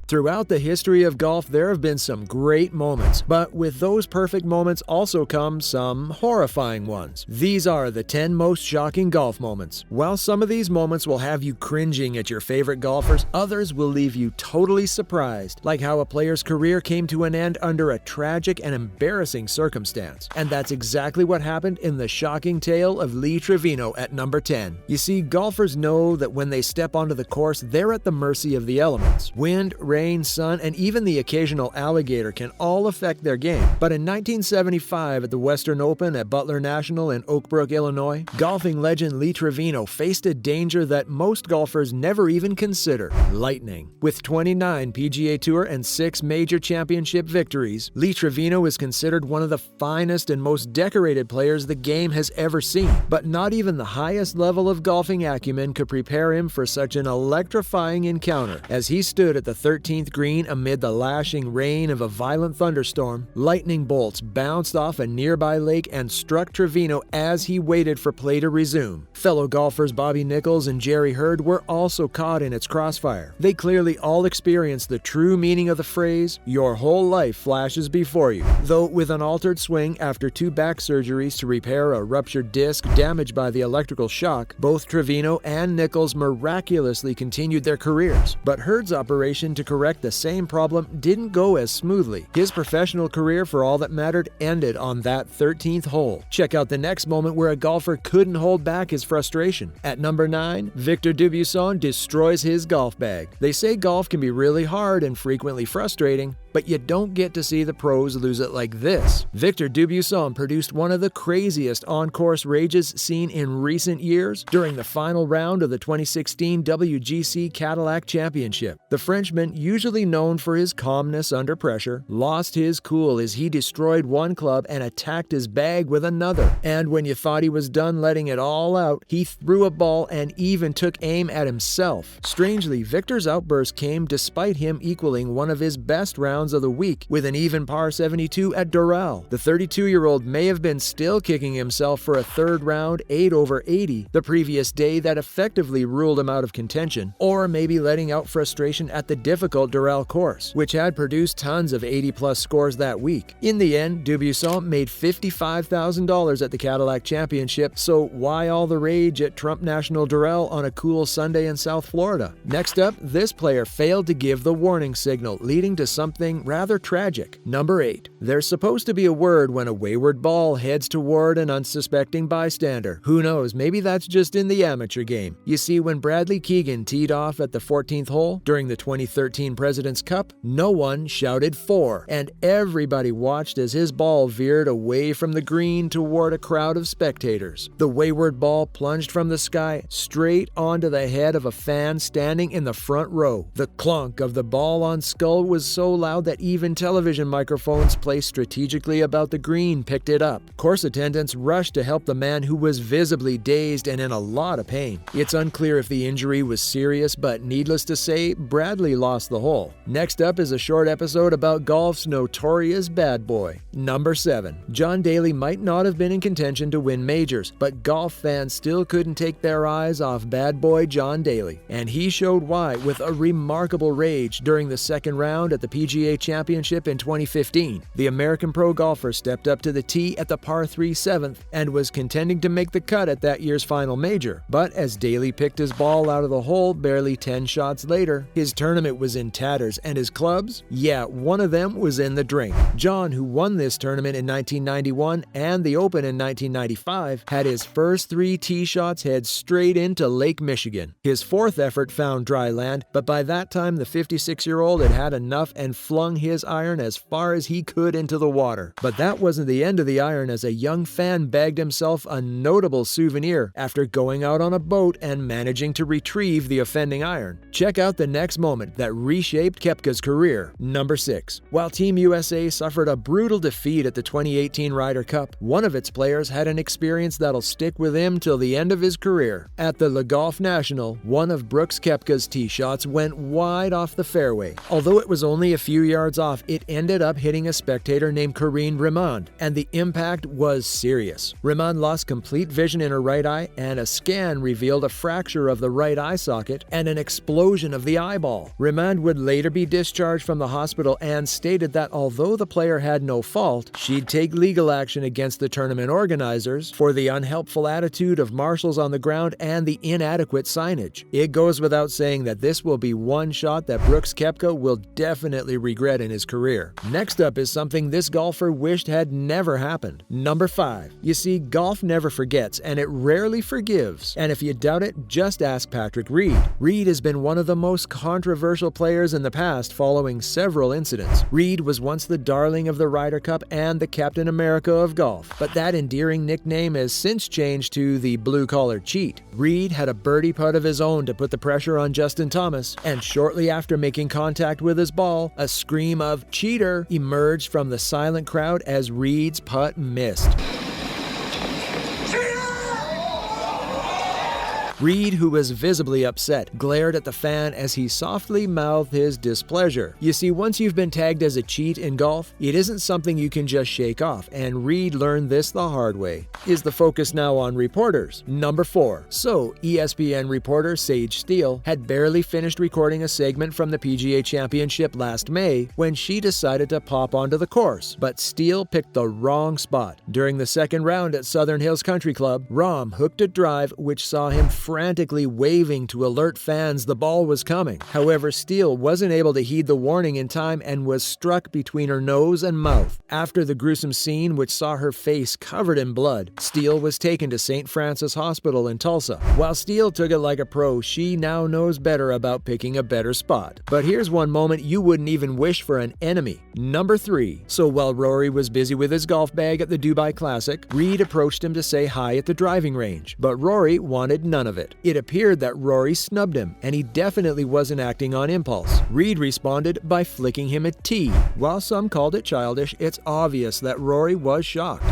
Throughout the history of golf, there have been some great moments, but with those perfect moments also come some horrifying ones. These are the 10 most shocking golf moments. While some of these moments will have you cringing at your favorite golfers, others will leave you totally surprised, like how a player's career came to an end under a tragic and embarrassing circumstance. And that's exactly what happened in the shocking tale of Lee Trevino at number 10. You see, golfers know that when they step onto the course, they're at the mercy of the elements. Wind, rain, sun, and even the occasional alligator can all affect their game. But in 1975 at the Western Open at Butler National in Oak Brook, Illinois, golfing legend Lee Trevino faced a danger that most golfers never even consider: lightning. With 29 PGA Tour and 6 major championship victories, Lee Trevino is considered one of the finest and most decorated players the game has ever seen. But not even the highest level of golfing acumen could prepare him for such an electrifying encounter. As he stood at the 13th green amid the lashing rain of a violent thunderstorm, lightning bolts bounced off a nearby lake and struck Trevino as he waited for play to resume. Fellow golfers Bobby Nichols and Jerry Hurd were also caught in its crossfire. They clearly all experienced the true meaning of the phrase, "Your whole life flashes before you." Though with an altered swing after 2 back surgeries to repair a ruptured disc damaged by the electrical shock, both Trevino and Nichols miraculously continued their careers. But Hurd's operation to correct the same problem didn't go as smoothly. His professional career, for all that mattered, ended on that 13th hole. Check out the next moment where a golfer couldn't hold back his frustration. At number 9, Victor Dubuisson destroys his golf bag. They say golf can be really hard and frequently frustrating, but you don't get to see the pros lose it like this. Victor Dubuisson produced one of the craziest on-course rages seen in recent years during the final round of the 2016 WGC Cadillac Championship. The Frenchman, usually known for his calmness under pressure, lost his cool as he destroyed one club and attacked his bag with another. And when you thought he was done letting it all out, he threw a ball and even took aim at himself. Strangely, Victor's outburst came despite him equaling one of his best rounds of the week with an even par 72 at Doral. The 32-year-old may have been still kicking himself for a third round 8 over 80 the previous day that effectively ruled him out of contention, or maybe letting out frustration at the difficult Doral course, which had produced tons of 80-plus scores that week. In the end, Dubuisson made $55,000 at the Cadillac Championship, so why all the rage at Trump National Doral on a cool Sunday in South Florida? Next up, this player failed to give the warning signal, leading to something rather tragic. Number 8. There's supposed to be a word when a wayward ball heads toward an unsuspecting bystander. Who knows, maybe that's just in the amateur game. You see, when Bradley Keegan teed off at the 14th hole during the 2013 President's Cup, no one shouted 4, and everybody watched as his ball veered away from the green toward a crowd of spectators. The wayward ball plunged from the sky straight onto the head of a fan standing in the front row. The clunk of the ball on skull was so loud that even television microphones placed strategically about the green picked it up. Course attendants rushed to help the man who was visibly dazed and in a lot of pain. It's unclear if the injury was serious, but needless to say, Bradley lost the hole. Next up is a short episode about golf's notorious bad boy. Number 7. John Daly might not have been in contention to win majors, but golf fans still couldn't take their eyes off bad boy John Daly. And he showed why with a remarkable rage during the second round at the PGA Championship in 2015. The American pro golfer stepped up to the tee at the par 3 7th and was contending to make the cut at that year's final major. But as Daly picked his ball out of the hole barely 10 shots later, his tournament was in tatters and his clubs? Yeah, one of them was in the drink. John, who won this tournament in 1991 and the Open in 1995, had his first 3 tee shots head straight into Lake Michigan. His fourth effort found dry land, but by that time the 56-year-old had had enough and flung his iron as far as he could into the water. But that wasn't the end of the iron, as a young fan bagged himself a notable souvenir after going out on a boat and managing to retrieve the offending iron. Check out the next moment that reshaped Koepka's career. Number 6. While Team USA suffered a brutal defeat at the 2018 Ryder Cup, one of its players had an experience that'll stick with him till the end of his career. At the Le Golf National, one of Brooks Koepka's tee shots went wide off the fairway. Although it was only a few yards off, it ended up hitting a spectator named rahm, and the impact was serious. Rahm lost complete vision in her right eye, and a scan revealed a fracture of the right eye socket and an explosion of the eyeball. Rahm would later be discharged from the hospital and stated that although the player had no fault, she'd take legal action against the tournament organizers for the unhelpful attitude of marshals on the ground and the inadequate signage. It goes without saying that this will be one shot that Brooks Koepka will definitely regret in his career. Next up is something this golfer wished had never happened. Number 5. You see, golf never forgets, and it rarely forgives. And if you doubt it, just ask Patrick Reed. Reed has been one of the most controversial players in the past following several incidents. Reed was once the darling of the Ryder Cup and the Captain America of golf, but that endearing nickname has since changed to the blue-collar cheat. Reed had a birdie putt of his own to put the pressure on Justin Thomas, and shortly after making contact with his ball, a scream of "cheater" emerged from the silent crowd as Reed's putt missed. Reed, who was visibly upset, glared at the fan as he softly mouthed his displeasure. You see, once you've been tagged as a cheat in golf, it isn't something you can just shake off, and Reed learned this the hard way. Is the focus now on reporters? Number 4. So, ESPN reporter Sage Steele had barely finished recording a segment from the PGA Championship last May when she decided to pop onto the course, but Steele picked the wrong spot. During the second round at Southern Hills Country Club, Rahm hooked a drive which saw him frantically waving to alert fans the ball was coming. However, Steele wasn't able to heed the warning in time and was struck between her nose and mouth. After the gruesome scene, which saw her face covered in blood, Steele was taken to St. Francis Hospital in Tulsa. While Steele took it like a pro, she now knows better about picking a better spot. But here's one moment you wouldn't even wish for an enemy. Number 3. So while Rory was busy with his golf bag at the Dubai Classic, Reed approached him to say hi at the driving range, but Rory wanted none of it. It appeared that Rory snubbed him, and he definitely wasn't acting on impulse. Reed responded by flicking him a tee. While some called it childish, it's obvious that Rory was shocked.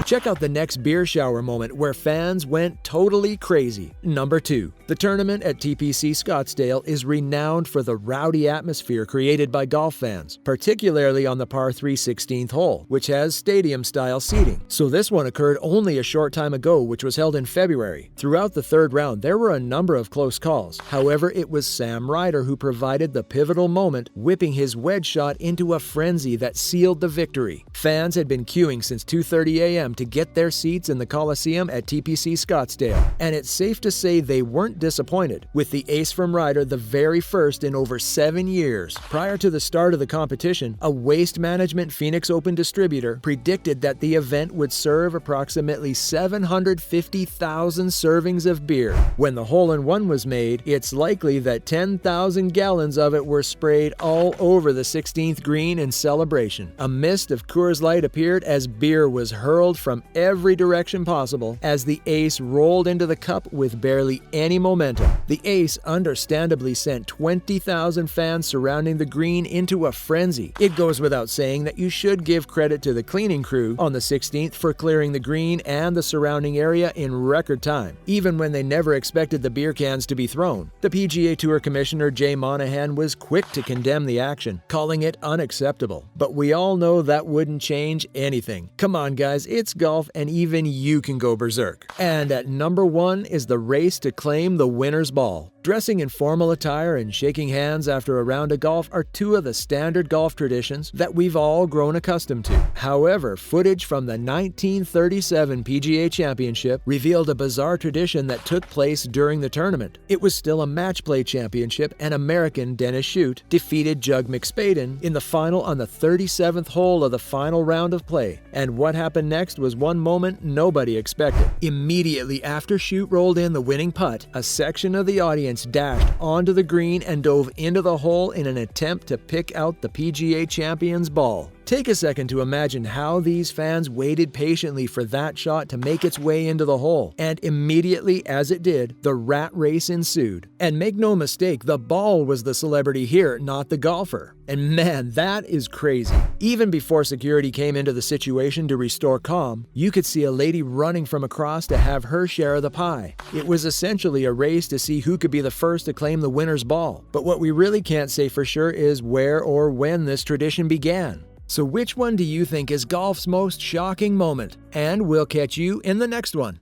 Check out the next beer shower moment where fans went totally crazy. Number 2. The tournament at TPC Scottsdale is renowned for the rowdy atmosphere created by golf fans, particularly on the par 3 16th hole, which has stadium-style seating. So this one occurred only a short time ago, which was held in February. Throughout the third round, there were a number of close calls. However, it was Sam Ryder who provided the pivotal moment, whipping his wedge shot into a frenzy that sealed the victory. Fans had been queuing since 2:30 a.m. to get their seats in the Coliseum at TPC Scottsdale, and it's safe to say they weren't disappointed, with the ace from Ryder the very first in over 7 years. Prior to the start of the competition, a Waste Management Phoenix Open distributor predicted that the event would serve approximately 750,000 servings of beer. When the hole-in-one was made, it's likely that 10,000 gallons of it were sprayed all over the 16th green in celebration. A mist of Coors Light appeared as beer was hurled from every direction possible as the ace rolled into the cup with barely any momentum. The ace understandably sent 20,000 fans surrounding the green into a frenzy. It goes without saying that you should give credit to the cleaning crew on the 16th for clearing the green and the surrounding area in record time, even when they never expected the beer cans to be thrown. The PGA Tour Commissioner Jay Monahan was quick to condemn the action, calling it unacceptable. But we all know that wouldn't change anything. Come on guys, it's golf and even you can go berserk. And at number 1 is the race to claim the winner's ball. Dressing in formal attire and shaking hands after a round of golf are two of the standard golf traditions that we've all grown accustomed to. However, footage from the 1937 PGA Championship revealed a bizarre tradition that took place during the tournament. It was still a match play championship, and American Dennis Shute defeated Jug McSpaden in the final on the 37th hole of the final round of play. And what happened next was one moment nobody expected. Immediately after Shute rolled in the winning putt, a section of the audience dashed onto the green and dove into the hole in an attempt to pick out the PGA champion's ball. Take a second to imagine how these fans waited patiently for that shot to make its way into the hole, and immediately as it did, the rat race ensued. And make no mistake, the ball was the celebrity here, not the golfer. And man, that is crazy. Even before security came into the situation to restore calm, you could see a lady running from across to have her share of the pie. It was essentially a race to see who could be the first to claim the winner's ball. But what we really can't say for sure is where or when this tradition began. So which one do you think is golf's most shocking moment? And we'll catch you in the next one.